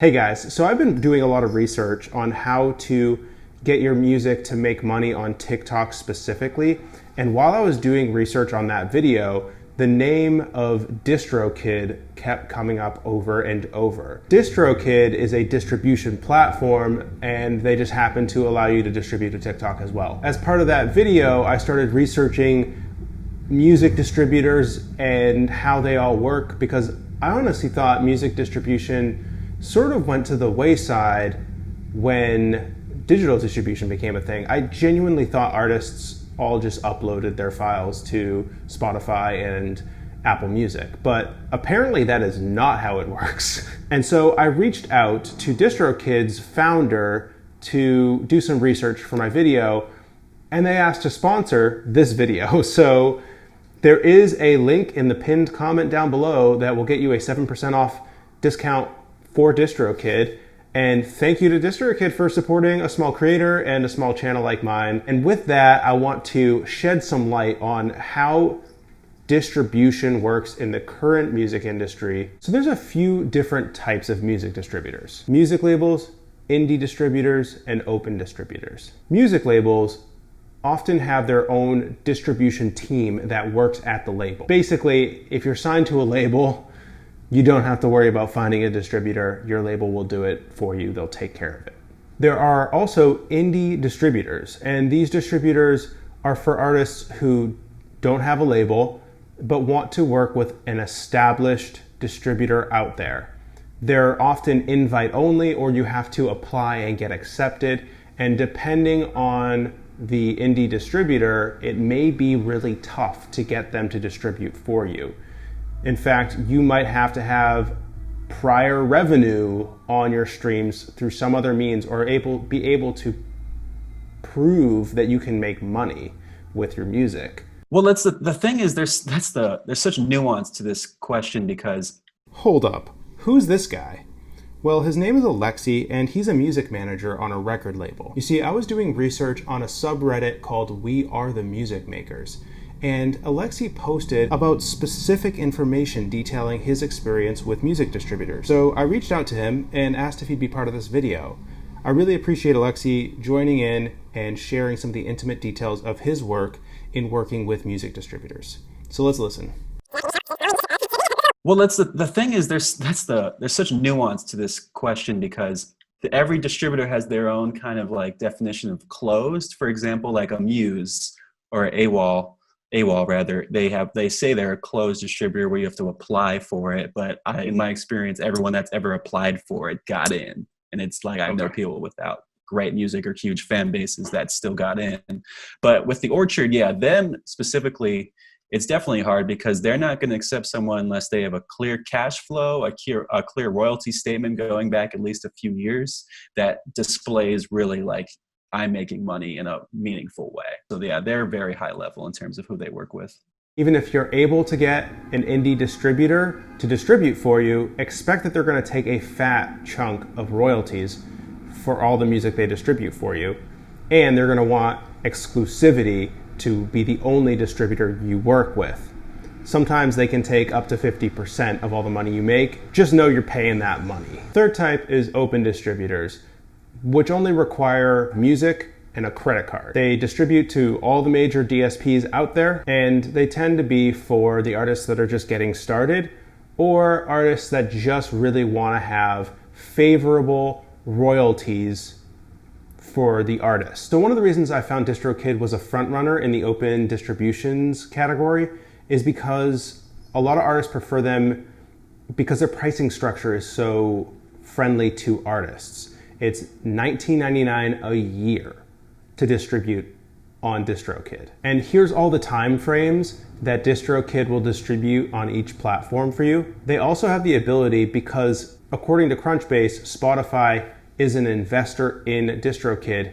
Hey guys, so I've been doing a lot of research on how to get your music to make money on TikTok specifically. And while I was doing research on that video, the name of DistroKid kept coming up over and over. DistroKid is a distribution platform, and they just happen to allow you to distribute to TikTok as well. As part of that video, I started researching music distributors and how they all work, because I honestly thought music distribution sort of went to the wayside when digital distribution became a thing. I genuinely thought artists all just uploaded their files to Spotify and Apple Music, but apparently that is not how it works. And so I reached out to DistroKid's founder to do some research for my video, and they asked to sponsor this video. So there is a link in the pinned comment down below that will get you a 7% off discount for DistroKid. And thank you to DistroKid for supporting a small creator and a small channel like mine. And with that, I want to shed some light on how distribution works in the current music industry. So there's a few different types of music distributors: music labels, indie distributors, and open distributors. Music labels often have their own distribution team that works at the label. Basically, if you're signed to a label, you don't have to worry about finding a distributor. Your label will do it for you. They'll take care of it. There are also indie distributors, and these distributors are for artists who don't have a label but want to work with an established distributor out there. They're often invite only, or you have to apply and get accepted, and depending on the indie distributor, it may be really tough to get them to distribute for you. In fact, you might have to have prior revenue on your streams through some other means, or be able to prove that you can make money with your music. Well, that's the thing is there's such nuance to this question because... Hold up, who's this guy? Well, his name is Alexy, and he's a music manager on a record label. You see, I was doing research on a subreddit called We Are the Music Makers, and Alexy posted about specific information detailing his experience with music distributors. So I reached out to him and asked if he'd be part of this video. I really appreciate Alexy joining in and sharing some of the intimate details of his work in working with music distributors. So let's listen. Well, that's the thing is there's such nuance to this question because every distributor has their own kind of like definition of closed. For example, like a Muse or AWOL rather, they say they're a closed distributor where you have to apply for it, but in my experience, everyone that's ever applied for it got in. And it's like, I know people without great music or huge fan bases that still got in. But with the Orchard, yeah, them specifically, it's definitely hard because they're not going to accept someone unless they have a clear cash flow, a clear royalty statement going back at least a few years that displays really like, I'm making money in a meaningful way. So yeah, they're very high level in terms of who they work with. Even if you're able to get an indie distributor to distribute for you, expect that they're going to take a fat chunk of royalties for all the music they distribute for you. And they're going to want exclusivity to be the only distributor you work with. Sometimes they can take up to 50% of all the money you make. Just know you're paying that money. Third type is open distributors, which only require music and a credit card. They distribute to all the major DSPs out there, and they tend to be for the artists that are just getting started or artists that just really want to have favorable royalties for the artist. So one of the reasons I found DistroKid was a front runner in the open distributions category is because a lot of artists prefer them because their pricing structure is so friendly to artists. It's $19.99 a year to distribute on DistroKid. And here's all the time frames that DistroKid will distribute on each platform for you. They also have the ability, because according to Crunchbase, Spotify is an investor in DistroKid,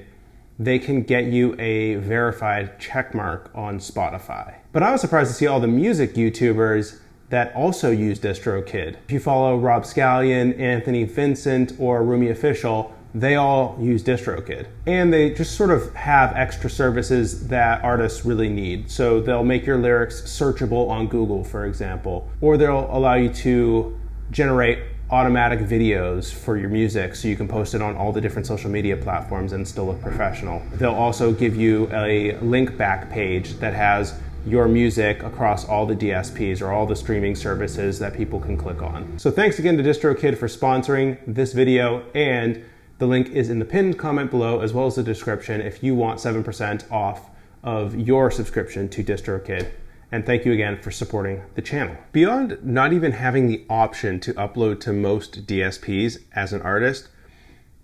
they can get you a verified checkmark on Spotify. But I was surprised to see all the music YouTubers that also use DistroKid. If you follow Rob Scallion, Anthony Vincent, or Rumi Official, they all use DistroKid. And they just sort of have extra services that artists really need. So they'll make your lyrics searchable on Google, for example, or they'll allow you to generate automatic videos for your music so you can post it on all the different social media platforms and still look professional. They'll also give you a link back page that has your music across all the DSPs or all the streaming services that people can click on. So thanks again to DistroKid for sponsoring this video, and the link is in the pinned comment below as well as the description if you want 7% off of your subscription to DistroKid. And thank you again for supporting the channel. Beyond not even having the option to upload to most DSPs as an artist,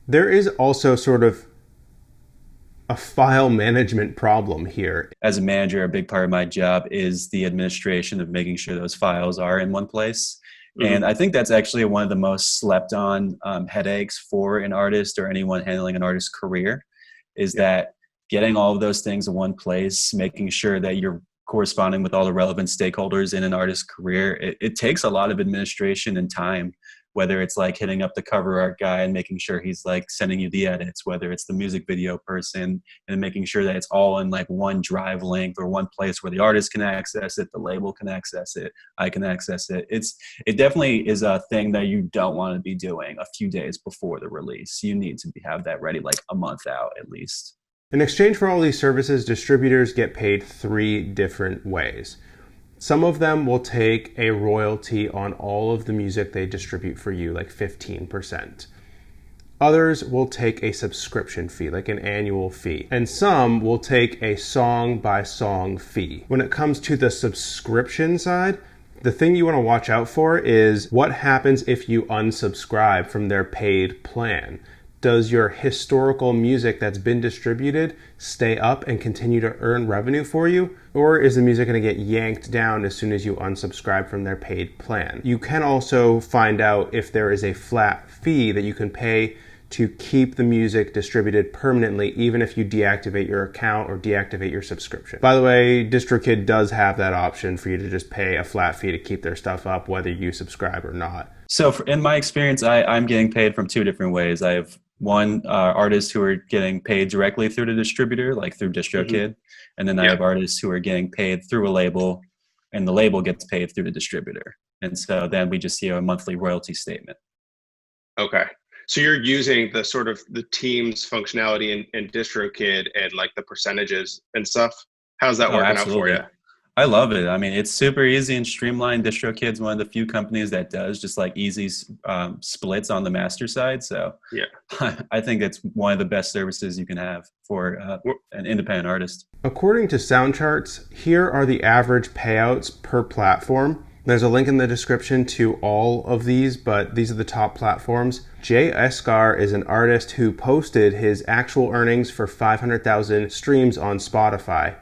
there is also sort of a file management problem here. As a manager, a big part of my job is the administration of making sure those files are in one place. Mm-hmm. And I think that's actually one of the most slept on headaches for an artist or anyone handling an artist's career, is that getting all of those things in one place, making sure that you're corresponding with all the relevant stakeholders in an artist's career. It takes a lot of administration and time, whether it's like hitting up the cover art guy and making sure he's like sending you the edits, whether it's the music video person and making sure that it's all in like one drive link or one place where the artist can access it, the label can access it, I can access it. It definitely is a thing that you don't want to be doing a few days before the release. You need to have that ready like a month out at least. In exchange for all these services, distributors get paid 3 different ways. Some of them will take a royalty on all of the music they distribute for you, like 15%. Others will take a subscription fee, like an annual fee. And some will take a song-by-song fee. When it comes to the subscription side, the thing you want to watch out for is what happens if you unsubscribe from their paid plan. Does your historical music that's been distributed stay up and continue to earn revenue for you? Or is the music going to get yanked down as soon as you unsubscribe from their paid plan? You can also find out if there is a flat fee that you can pay to keep the music distributed permanently, even if you deactivate your account or deactivate your subscription. By the way, DistroKid does have that option for you to just pay a flat fee to keep their stuff up, whether you subscribe or not. So in my experience, I'm getting paid from 2 different ways. I have one artists who are getting paid directly through the distributor, like through DistroKid. Mm-hmm. And then I have artists who are getting paid through a label, and the label gets paid through the distributor. And so then we just see a monthly royalty statement. Okay. So you're using the sort of the Teams functionality in DistroKid and like the percentages and stuff. How's that working out for you? I love it. I mean, it's super easy and streamlined. DistroKid's one of the few companies that does just like easy splits on the master side. So yeah, I think it's one of the best services you can have for an independent artist. According to SoundCharts, here are the average payouts per platform. There's a link in the description to all of these, but these are the top platforms. Jay Eskar is an artist who posted his actual earnings for 500,000 streams on Spotify.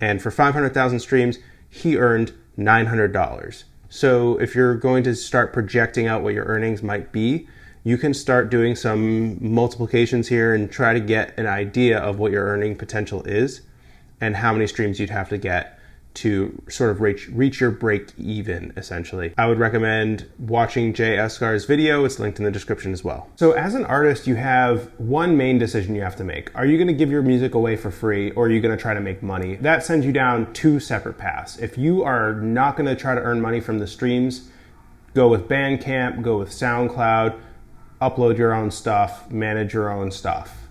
And for 500,000 streams, he earned $900. So if you're going to start projecting out what your earnings might be, you can start doing some multiplications here and try to get an idea of what your earning potential is and how many streams you'd have to get to sort of reach your break even, essentially. I would recommend watching Jay Eskar's video. It's linked in the description as well. So as an artist, you have one main decision you have to make. Are you gonna give your music away for free, or are you gonna try to make money? That sends you down 2 separate paths. If you are not gonna try to earn money from the streams, go with Bandcamp, go with SoundCloud, upload your own stuff, manage your own stuff.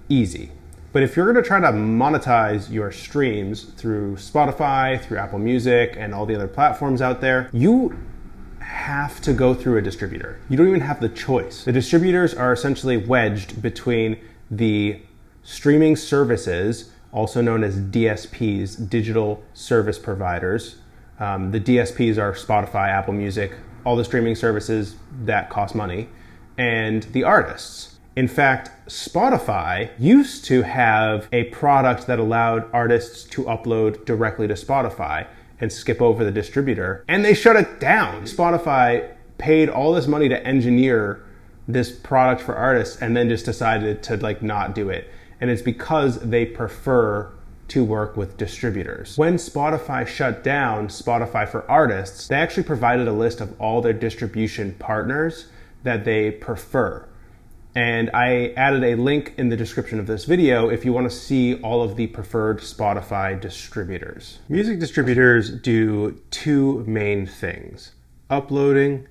Easy. But if you're going to try to monetize your streams through Spotify, through Apple Music, and all the other platforms out there, you have to go through a distributor. You don't even have the choice. The distributors are essentially wedged between the streaming services, also known as DSPs, digital service providers. The DSPs are Spotify, Apple Music, all the streaming services that cost money, and the artists. In fact, Spotify used to have a product that allowed artists to upload directly to Spotify and skip over the distributor, and they shut it down. Spotify paid all this money to engineer this product for artists and then just decided to like not do it. And it's because they prefer to work with distributors. When Spotify shut down Spotify for Artists, they actually provided a list of all their distribution partners that they prefer. And I added a link in the description of this video if you want to see all of the preferred Spotify distributors. Music distributors do 2 main things: uploading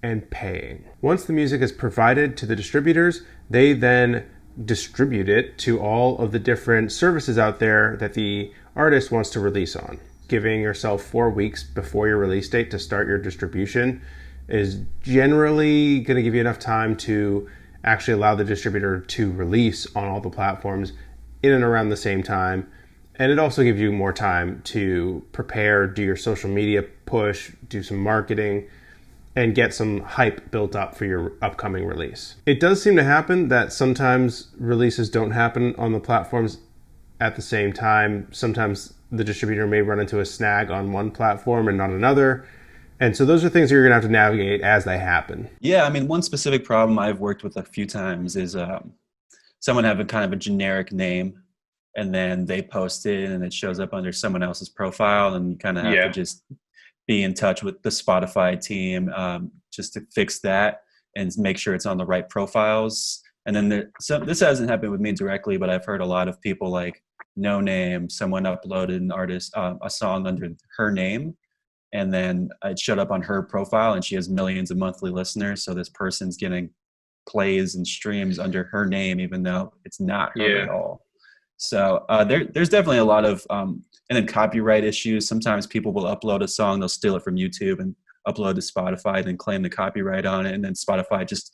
and paying. Once the music is provided to the distributors, they then distribute it to all of the different services out there that the artist wants to release on. Giving yourself 4 weeks before your release date to start your distribution is generally going to give you enough time to actually allow the distributor to release on all the platforms in and around the same time. And it also gives you more time to prepare, do your social media push, do some marketing, and get some hype built up for your upcoming release. It does seem to happen that sometimes releases don't happen on the platforms at the same time. Sometimes the distributor may run into a snag on one platform and not another. And so those are things that you're going to have to navigate as they happen. Yeah, I mean, one specific problem I've worked with a few times is someone have a kind of a generic name, and then they post it and it shows up under someone else's profile, and you kind of have to just be in touch with the Spotify team just to fix that and make sure it's on the right profiles. And then this hasn't happened with me directly, but I've heard a lot of people like No Name, someone uploaded a song under her name, and then it showed up on her profile, and she has millions of monthly listeners. So this person's getting plays and streams under her name, even though it's not her at all. So there's definitely a lot of, and then copyright issues. Sometimes people will upload a song, they'll steal it from YouTube and upload to Spotify, then claim the copyright on it. And then Spotify just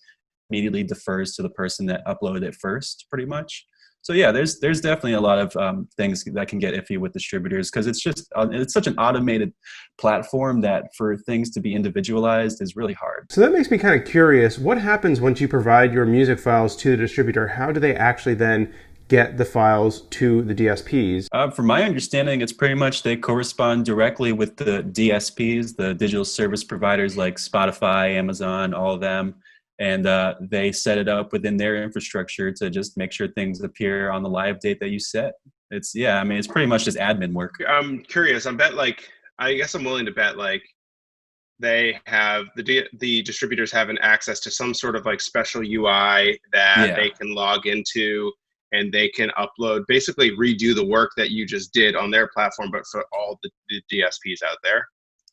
immediately defers to the person that uploaded it first, pretty much. So yeah, there's definitely a lot of things that can get iffy with distributors, because it's such an automated platform that for things to be individualized is really hard. So that makes me kind of curious. What happens once you provide your music files to the distributor? How do they actually then get the files to the DSPs? From my understanding, it's pretty much they correspond directly with the DSPs, the digital service providers like Spotify, Amazon, all of them. And they set it up within their infrastructure to just make sure things appear on the live date that you set. It's pretty much just admin work. I'm curious. I guess I'm willing to bet they have the distributors have an access to some sort of special UI that they can log into, and they can upload, basically redo the work that you just did on their platform, but for all the DSPs out there.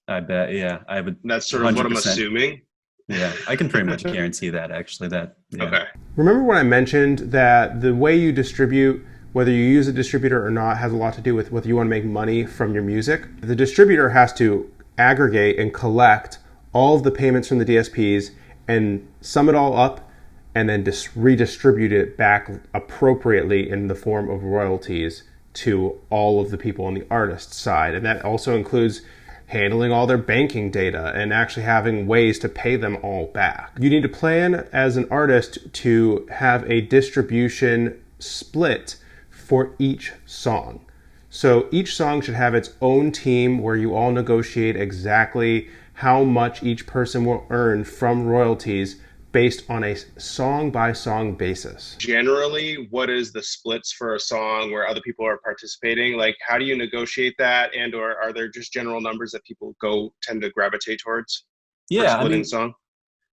I bet, yeah. That's sort of 100%. What I'm assuming. Yeah, I can pretty much guarantee that, actually. Okay. Remember when I mentioned that the way you distribute, whether you use a distributor or not, has a lot to do with whether you want to make money from your music? The distributor has to aggregate and collect all of the payments from the DSPs and sum it all up, and then redistribute it back appropriately in the form of royalties to all of the people on the artist side. And that also includes handling all their banking data and actually having ways to pay them all back. You need to plan as an artist to have a distribution split for each song. So each song should have its own team where you all negotiate exactly how much each person will earn from royalties based on a song-by-song basis. Generally, what is the splits for a song where other people are participating? How do you negotiate that? And or are there just general numbers that people tend to gravitate towards? Yeah, splitting song?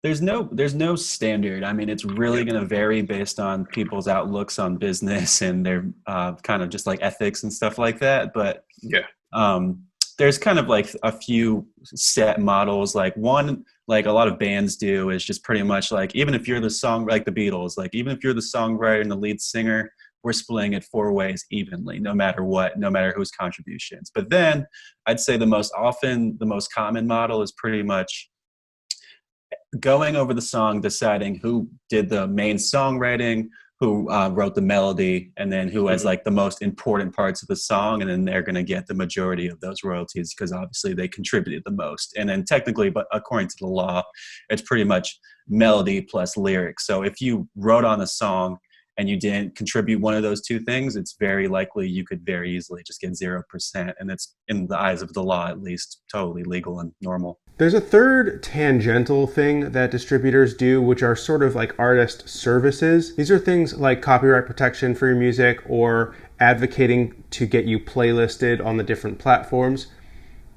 There's no standard. It's really going to vary based on people's outlooks on business and their kind of just ethics and stuff like that. But there's kind of a few set models. One, a lot of bands do, is just pretty much even if you're the song, like the Beatles, even if you're the songwriter and the lead singer, we're splitting it 4 ways evenly, no matter what, no matter whose contributions. But then I'd say the most common model is pretty much going over the song, deciding who did the main songwriting, who wrote the melody, and then who has the most important parts of the song, and then they're going to get the majority of those royalties because obviously they contributed the most. And then technically, but according to the law, it's pretty much melody plus lyrics. So if you wrote on a song and you didn't contribute one of those two things, it's very likely you could very easily just get 0%. And it's, in the eyes of the law at least, totally legal and normal. There's a third tangential thing that distributors do, which are sort of like artist services. These are things like copyright protection for your music or advocating to get you playlisted on the different platforms.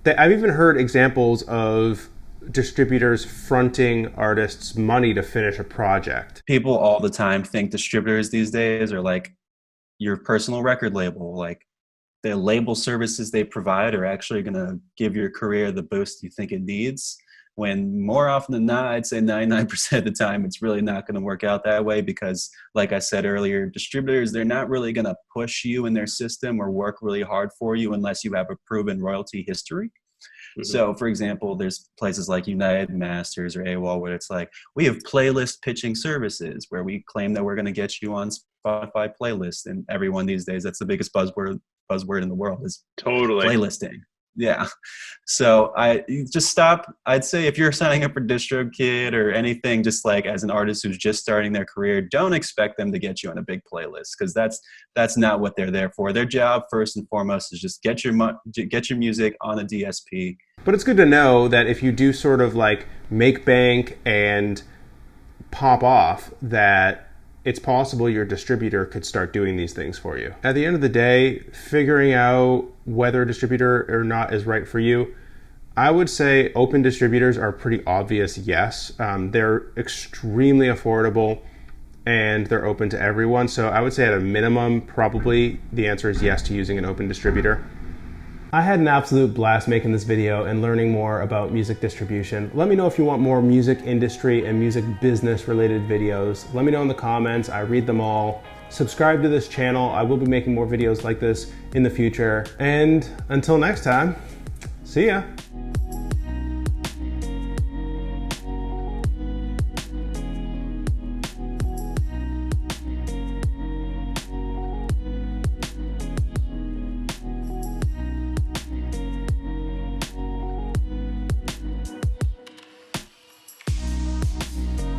I've even heard examples of distributors fronting artists money to finish a project. People all the time think distributors these days are like your personal record label. The label services they provide are actually going to give your career the boost you think it needs. when more often than not, I'd say 99% of the time, it's really not going to work out that way because, like I said earlier, distributors, they're not really going to push you in their system or work really hard for you unless you have a proven royalty history. So, for example, there's places like United Masters or AWOL where it's like, we have playlist pitching services where we claim that we're going to get you on Spotify playlists. And everyone these days, that's the biggest buzzword in the world is totally playlisting. Yeah. So you just stop. I'd say if you're signing up for DistroKid or anything, just like as an artist who's just starting their career, don't expect them to get you on a big playlist because that's not what they're there for. Their job first and foremost is just get your music on a DSP. But it's good to know that if you do sort of like make bank and pop off, that it's possible your distributor could start doing these things for you. At the end of the day, figuring out whether a distributor or not is right for you, I would say open distributors are a pretty obvious yes. They're extremely affordable and they're open to everyone. So I would say at a minimum, probably the answer is yes to using an open distributor. I had an absolute blast making this video and learning more about music distribution. Let me know if you want more music industry and music business related videos. Let me know in the comments. I read them all. Subscribe to this channel. I will be making more videos like this in the future. And until next time, see ya.